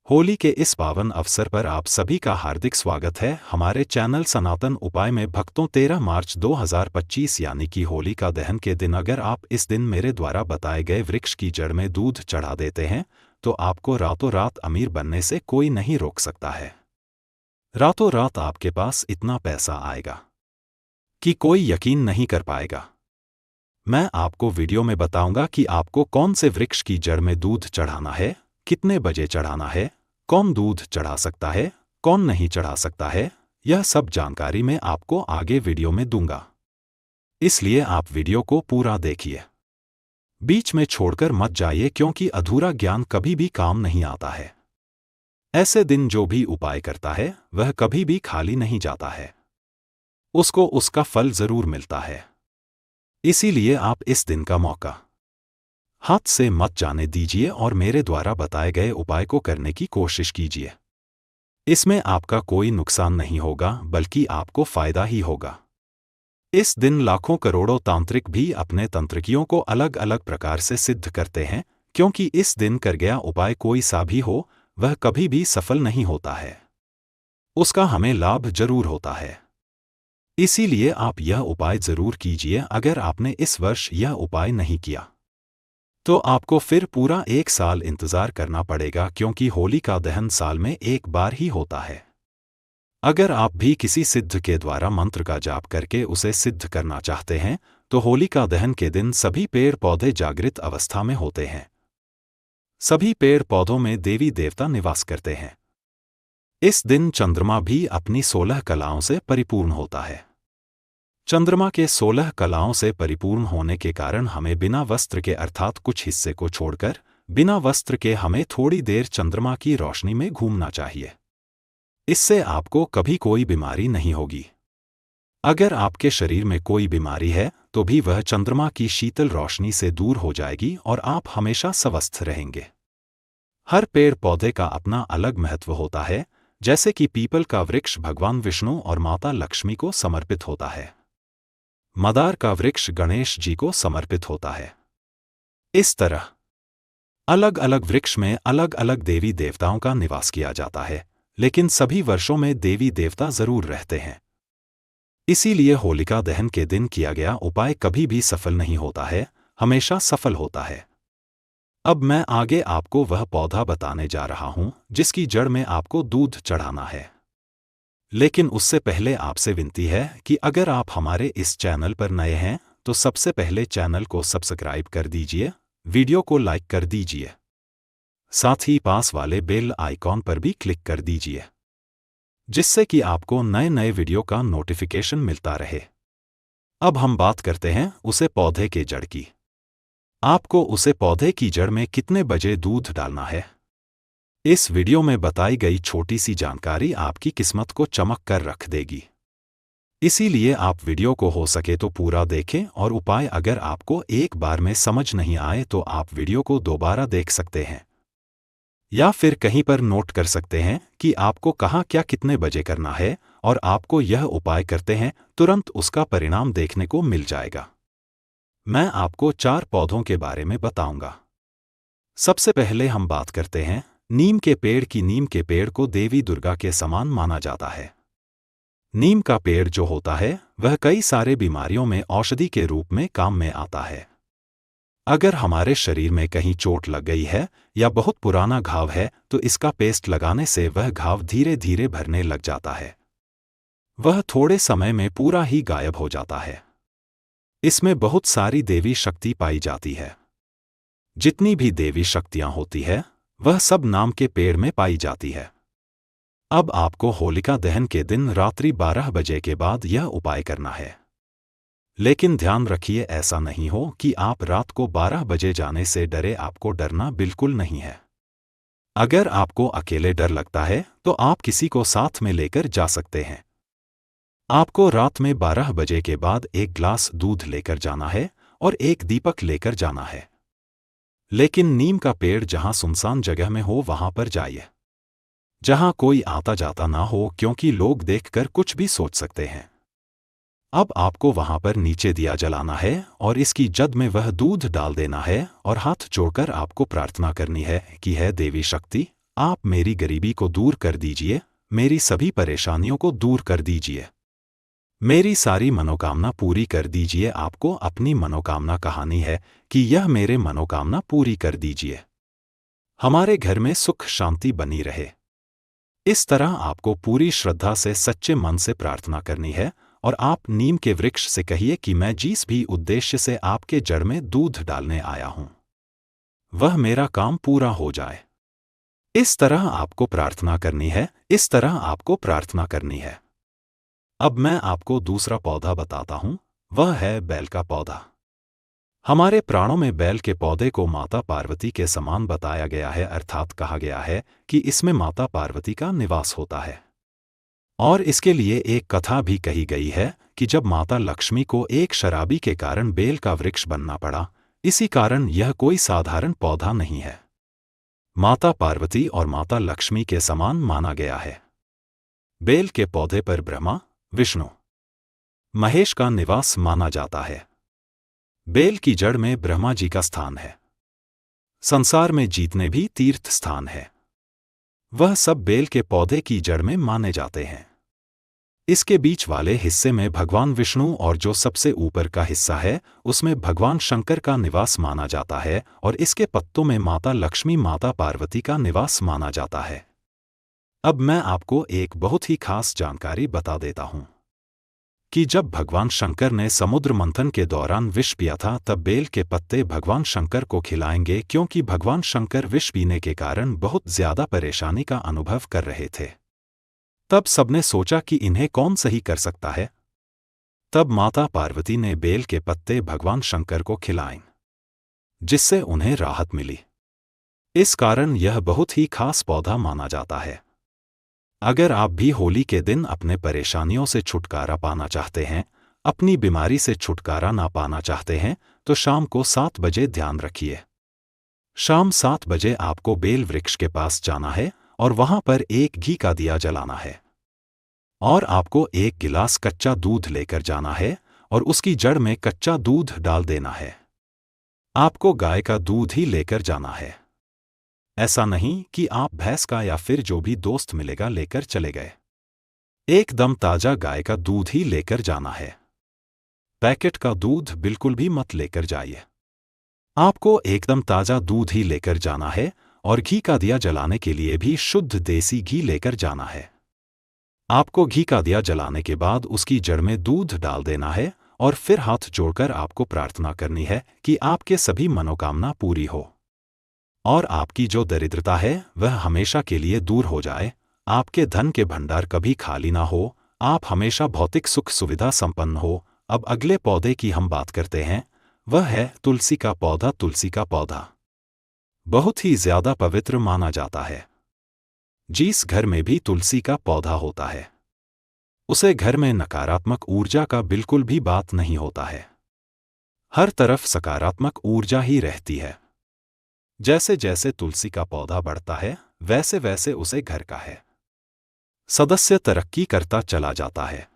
होली के इस पावन अवसर पर आप सभी का हार्दिक स्वागत है हमारे चैनल सनातन उपाय में। भक्तों 13 मार्च 2025 यानी कि होली का दहन के दिन अगर आप इस दिन मेरे द्वारा बताए गए वृक्ष की जड़ में दूध चढ़ा देते हैं तो आपको रातों रात अमीर बनने से कोई नहीं रोक सकता है। रातों रात आपके पास इतना पैसा आएगा कि कोई यकीन नहीं कर पाएगा। मैं आपको वीडियो में बताऊंगा कि आपको कौन से वृक्ष की जड़ में दूध चढ़ाना है, कितने बजे चढ़ाना है, कौन दूध चढ़ा सकता है, कौन नहीं चढ़ा सकता है। यह सब जानकारी मैं आपको आगे वीडियो में दूंगा, इसलिए आप वीडियो को पूरा देखिए, बीच में छोड़कर मत जाइए क्योंकि अधूरा ज्ञान कभी भी काम नहीं आता है। ऐसे दिन जो भी उपाय करता है वह कभी भी खाली नहीं जाता है, उसको उसका फल जरूर मिलता है। इसीलिए आप इस दिन का मौका हाथ से मत जाने दीजिए और मेरे द्वारा बताए गए उपाय को करने की कोशिश कीजिए। इसमें आपका कोई नुकसान नहीं होगा बल्कि आपको फायदा ही होगा। इस दिन लाखों करोड़ों तांत्रिक भी अपने तंत्रिकियों को अलग अलग प्रकार से सिद्ध करते हैं, क्योंकि इस दिन कर गया उपाय कोई सा भी हो वह कभी भी सफल नहीं होता है, उसका हमें लाभ जरूर होता है। इसीलिए आप यह उपाय जरूर कीजिए। अगर आपने इस वर्ष यह उपाय नहीं किया तो आपको फिर पूरा 1 साल इंतजार करना पड़ेगा, क्योंकि होली का दहन साल में एक बार ही होता है। अगर आप भी किसी सिद्ध के द्वारा मंत्र का जाप करके उसे सिद्ध करना चाहते हैं तो होली का दहन के दिन सभी पेड़ पौधे जागृत अवस्था में होते हैं। सभी पेड़ पौधों में देवी देवता निवास करते हैं। इस दिन चंद्रमा भी अपनी 16 कलाओं से परिपूर्ण होता है। चंद्रमा के 16 कलाओं से परिपूर्ण होने के कारण हमें बिना वस्त्र के अर्थात कुछ हिस्से को छोड़कर बिना वस्त्र के हमें थोड़ी देर चंद्रमा की रोशनी में घूमना चाहिए। इससे आपको कभी कोई बीमारी नहीं होगी। अगर आपके शरीर में कोई बीमारी है तो भी वह चंद्रमा की शीतल रोशनी से दूर हो जाएगी और आप हमेशा स्वस्थ रहेंगे। हर पेड़ पौधे का अपना अलग महत्व होता है। जैसे कि पीपल का वृक्ष भगवान विष्णु और माता लक्ष्मी को समर्पित होता है, मदार का वृक्ष गणेश जी को समर्पित होता है। इस तरह अलग अलग वृक्ष में अलग अलग देवी देवताओं का निवास किया जाता है, लेकिन सभी वर्षों में देवी देवता जरूर रहते हैं। इसीलिए होलिका दहन के दिन किया गया उपाय कभी भी सफल नहीं होता है, हमेशा सफल होता है। अब मैं आगे आपको वह पौधा बताने जा रहा हूं जिसकी जड़ में आपको दूध चढ़ाना है। लेकिन उससे पहले आपसे विनती है कि अगर आप हमारे इस चैनल पर नए हैं तो सबसे पहले चैनल को सब्सक्राइब कर दीजिए, वीडियो को लाइक कर दीजिए, साथ ही पास वाले बेल आइकॉन पर भी क्लिक कर दीजिए, जिससे कि आपको नए नए वीडियो का नोटिफिकेशन मिलता रहे। अब हम बात करते हैं उसे पौधे के जड़ की। आपको उसे पौधे की जड़ में कितने बजे दूध डालना है, इस वीडियो में बताई गई छोटी सी जानकारी आपकी किस्मत को चमक कर रख देगी। इसीलिए आप वीडियो को हो सके तो पूरा देखें और उपाय अगर आपको एक बार में समझ नहीं आए तो आप वीडियो को दोबारा देख सकते हैं या फिर कहीं पर नोट कर सकते हैं कि आपको कहाँ क्या कितने बजे करना है, और आपको यह उपाय करते हैं तुरंत उसका परिणाम देखने को मिल जाएगा। मैं आपको 4 पौधों के बारे में बताऊंगा। सबसे पहले हम बात करते हैं नीम के पेड़ की। नीम के पेड़ को देवी दुर्गा के समान माना जाता है। नीम का पेड़ जो होता है वह कई सारे बीमारियों में औषधि के रूप में काम में आता है। अगर हमारे शरीर में कहीं चोट लग गई है या बहुत पुराना घाव है तो इसका पेस्ट लगाने से वह घाव धीरे धीरे भरने लग जाता है, वह थोड़े समय में पूरा ही गायब हो जाता है। इसमें बहुत सारी देवी शक्ति पाई जाती है। जितनी भी देवी शक्तियां होती है वह सब नाम के पेड़ में पाई जाती है। अब आपको होलिका दहन के दिन रात्रि 12 बजे के बाद यह उपाय करना है। लेकिन ध्यान रखिए ऐसा नहीं हो कि आप रात को 12 बजे जाने से डरे। आपको डरना बिल्कुल नहीं है। अगर आपको अकेले डर लगता है तो आप किसी को साथ में लेकर जा सकते हैं। आपको रात में 12 बजे के बाद 1 ग्लास दूध लेकर जाना है और 1 दीपक लेकर जाना है। लेकिन नीम का पेड़ जहां सुनसान जगह में हो वहां पर जाइए, जहां कोई आता जाता ना हो, क्योंकि लोग देखकर कुछ भी सोच सकते हैं। अब आपको वहां पर नीचे दिया जलाना है और इसकी जद में वह दूध डाल देना है और हाथ जोड़कर आपको प्रार्थना करनी है कि है देवी शक्ति, आप मेरी गरीबी को दूर कर दीजिए, मेरी सभी परेशानियों को दूर कर दीजिए, मेरी सारी मनोकामना पूरी कर दीजिए। आपको अपनी मनोकामना कहानी है कि यह मेरे मनोकामना पूरी कर दीजिए, हमारे घर में सुख शांति बनी रहे। इस तरह आपको पूरी श्रद्धा से सच्चे मन से प्रार्थना करनी है और आप नीम के वृक्ष से कहिए कि मैं जिस भी उद्देश्य से आपके जड़ में दूध डालने आया हूं वह मेरा काम पूरा हो जाए। इस तरह आपको प्रार्थना करनी है, इस तरह आपको प्रार्थना करनी है। अब मैं आपको दूसरा पौधा बताता हूं, वह है बेल का पौधा। हमारे प्राणों में बेल के पौधे को माता पार्वती के समान बताया गया है, अर्थात कहा गया है कि इसमें माता पार्वती का निवास होता है। और इसके लिए एक कथा भी कही गई है कि जब माता लक्ष्मी को एक शराबी के कारण बेल का वृक्ष बनना पड़ा, इसी कारण यह कोई साधारण पौधा नहीं है, माता पार्वती और माता लक्ष्मी के समान माना गया है। बेल के पौधे पर ब्रह्मा, विष्णु, महेश का निवास माना जाता है। बेल की जड़ में ब्रह्मा जी का स्थान है। संसार में जितने भी तीर्थ स्थान है वह सब बेल के पौधे की जड़ में माने जाते हैं। इसके बीच वाले हिस्से में भगवान विष्णु और जो सबसे ऊपर का हिस्सा है उसमें भगवान शंकर का निवास माना जाता है और इसके पत्तों में माता लक्ष्मी माता पार्वती का निवास माना जाता है। अब मैं आपको एक बहुत ही खास जानकारी बता देता हूं कि जब भगवान शंकर ने समुद्र मंथन के दौरान विष पिया था तब बेल के पत्ते भगवान शंकर को खिलाएंगे, क्योंकि भगवान शंकर विष पीने के कारण बहुत ज्यादा परेशानी का अनुभव कर रहे थे। तब सबने सोचा कि इन्हें कौन सही कर सकता है। तब माता पार्वती ने बेल के पत्ते भगवान शंकर को खिलाए, जिससे उन्हें राहत मिली। इस कारण यह बहुत ही खास पौधा माना जाता है। अगर आप भी होली के दिन अपने परेशानियों से छुटकारा पाना चाहते हैं, अपनी बीमारी से छुटकारा ना पाना चाहते हैं, तो शाम को 7 बजे ध्यान रखिए। शाम 7 बजे आपको बेल वृक्ष के पास जाना है और वहां पर एक घी का दिया जलाना है और आपको एक गिलास कच्चा दूध लेकर जाना है और उसकी जड़ में कच्चा दूध डाल देना है। आपको गाय का दूध ही लेकर जाना है, ऐसा नहीं कि आप भैंस का या फिर जो भी दोस्त मिलेगा लेकर चले गए। एकदम ताजा गाय का दूध ही लेकर जाना है। पैकेट का दूध बिल्कुल भी मत लेकर जाइए। आपको एकदम ताजा दूध ही लेकर जाना है और घी का दिया जलाने के लिए भी शुद्ध देसी घी लेकर जाना है। आपको घी का दिया जलाने के बाद उसकी जड़ में दूध डाल देना है और फिर हाथ जोड़कर आपको प्रार्थना करनी है कि आपके सभी मनोकामना पूरी हो और आपकी जो दरिद्रता है वह हमेशा के लिए दूर हो जाए। आपके धन के भंडार कभी खाली ना हो, आप हमेशा भौतिक सुख सुविधा संपन्न हो। अब अगले पौधे की हम बात करते हैं, वह है तुलसी का पौधा। तुलसी का पौधा बहुत ही ज्यादा पवित्र माना जाता है। जिस घर में भी तुलसी का पौधा होता है उसे घर में नकारात्मक ऊर्जा का बिल्कुल भी बात नहीं होता है। हर तरफ सकारात्मक ऊर्जा ही रहती है। जैसे जैसे तुलसी का पौधा बढ़ता है वैसे वैसे उसे घर का है सदस्य तरक्की करता चला जाता है।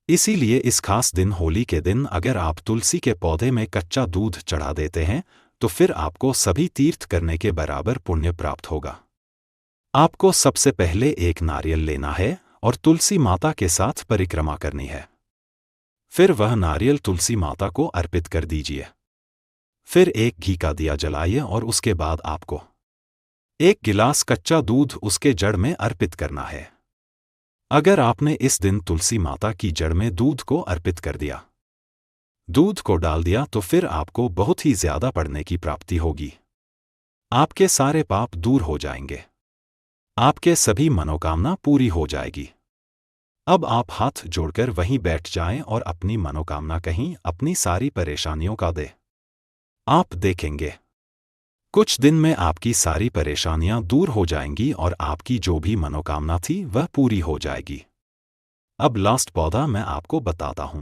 इसीलिए इस खास दिन होली के दिन अगर आप तुलसी के पौधे में कच्चा दूध चढ़ा देते हैं तो फिर आपको सभी तीर्थ करने के बराबर पुण्य प्राप्त होगा। आपको सबसे पहले एक नारियल लेना है और तुलसी माता के साथ परिक्रमा करनी है। फिर वह नारियल तुलसी माता को अर्पित कर दीजिए। फिर एक घी का दिया जलाइए और उसके बाद आपको एक गिलास कच्चा दूध उसके जड़ में अर्पित करना है। अगर आपने इस दिन तुलसी माता की जड़ में दूध को अर्पित कर दिया, दूध को डाल दिया, तो फिर आपको बहुत ही ज्यादा पुण्य की प्राप्ति होगी। आपके सारे पाप दूर हो जाएंगे, आपके सभी मनोकामना पूरी हो जाएगी। अब आप हाथ जोड़कर वहीं बैठ जाएं और अपनी मनोकामना कहीं अपनी सारी परेशानियों का दें। आप देखेंगे कुछ दिन में आपकी सारी परेशानियां दूर हो जाएंगी और आपकी जो भी मनोकामना थी वह पूरी हो जाएगी। अब लास्ट पौधा मैं आपको बताता हूं,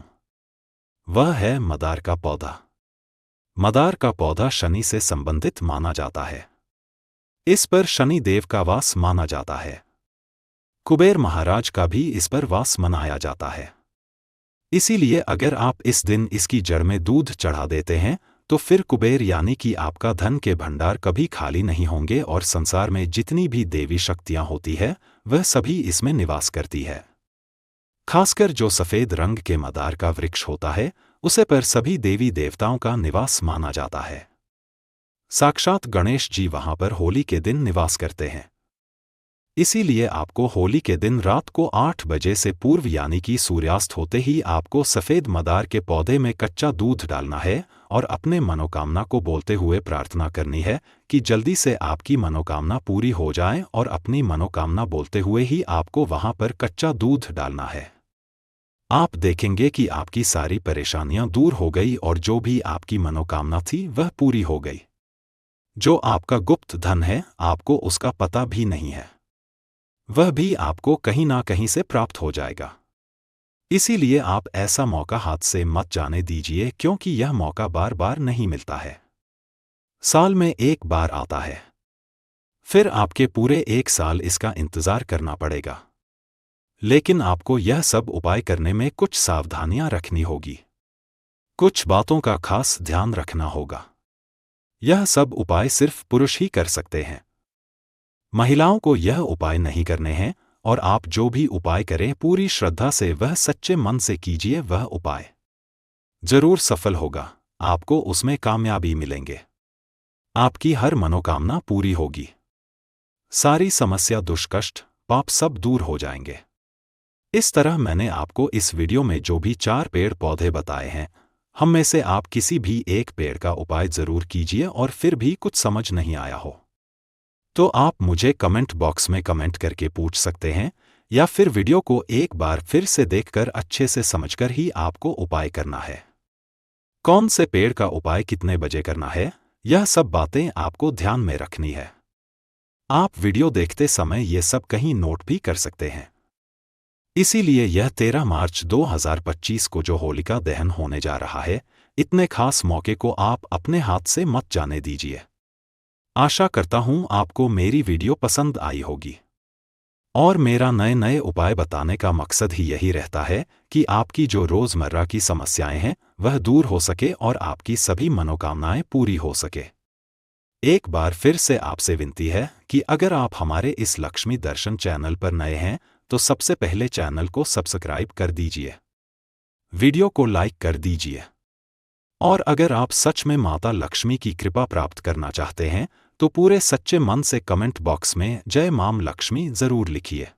वह है मदार का पौधा। मदार का पौधा शनि से संबंधित माना जाता है। इस पर शनि देव का वास माना जाता है। कुबेर महाराज का भी इस पर वास मनाया जाता है। इसीलिए अगर आप इस दिन इसकी जड़ में दूध चढ़ा देते हैं तो फिर कुबेर यानी कि आपका धन के भंडार कभी खाली नहीं होंगे और संसार में जितनी भी देवी शक्तियां होती है वह सभी इसमें निवास करती है। खासकर जो सफेद रंग के मदार का वृक्ष होता है उसे पर सभी देवी देवताओं का निवास माना जाता है। साक्षात गणेश जी वहां पर होली के दिन निवास करते हैं। इसीलिए आपको होली के दिन रात को 8 बजे से पूर्व यानी कि सूर्यास्त होते ही आपको सफेद मदार के पौधे में कच्चा दूध डालना है और अपने मनोकामना को बोलते हुए प्रार्थना करनी है कि जल्दी से आपकी मनोकामना पूरी हो जाए और अपनी मनोकामना बोलते हुए ही आपको वहां पर कच्चा दूध डालना है। आप देखेंगे कि आपकी सारी परेशानियां दूर हो गई और जो भी आपकी मनोकामना थी वह पूरी हो गई। जो आपका गुप्त धन है आपको उसका पता भी नहीं है, वह भी आपको कहीं ना कहीं से प्राप्त हो जाएगा। इसीलिए आप ऐसा मौका हाथ से मत जाने दीजिए क्योंकि यह मौका बार बार नहीं मिलता है, साल में एक बार आता है। फिर आपके पूरे 1 साल इसका इंतजार करना पड़ेगा। लेकिन आपको यह सब उपाय करने में कुछ सावधानियां रखनी होगी, कुछ बातों का खास ध्यान रखना होगा। यह सब उपाय सिर्फ पुरुष ही कर सकते हैं, महिलाओं को यह उपाय नहीं करने हैं। और आप जो भी उपाय करें पूरी श्रद्धा से वह सच्चे मन से कीजिए, वह उपाय जरूर सफल होगा, आपको उसमें कामयाबी मिलेंगे, आपकी हर मनोकामना पूरी होगी, सारी समस्या दुष्कष्ट पाप सब दूर हो जाएंगे। इस तरह मैंने आपको इस वीडियो में जो भी 4 पेड़ पौधे बताए हैं, हम में से आप किसी भी एक पेड़ का उपाय जरूर कीजिए और फिर भी कुछ समझ नहीं आया हो तो आप मुझे कमेंट बॉक्स में कमेंट करके पूछ सकते हैं, या फिर वीडियो को एक बार फिर से देखकर अच्छे से समझकर ही आपको उपाय करना है। कौन से पेड़ का उपाय कितने बजे करना है, यह सब बातें आपको ध्यान में रखनी है। आप वीडियो देखते समय ये सब कहीं नोट भी कर सकते हैं। इसीलिए यह 13 मार्च 2025 को जो होलिका दहन होने जा रहा है, इतने खास मौके को आप अपने हाथ से मत जाने दीजिए। आशा करता हूं आपको मेरी वीडियो पसंद आई होगी। और मेरा नए नए उपाय बताने का मकसद ही यही रहता है कि आपकी जो रोजमर्रा की समस्याएं हैं वह दूर हो सके और आपकी सभी मनोकामनाएं पूरी हो सके। एक बार फिर से आपसे विनती है कि अगर आप हमारे इस लक्ष्मी दर्शन चैनल पर नए हैं तो सबसे पहले चैनल को सब्सक्राइब कर दीजिए, वीडियो को लाइक कर दीजिए। और अगर आप सच में माता लक्ष्मी की कृपा प्राप्त करना चाहते हैं तो पूरे सच्चे मन से कमेंट बॉक्स में जय मां लक्ष्मी जरूर लिखिए।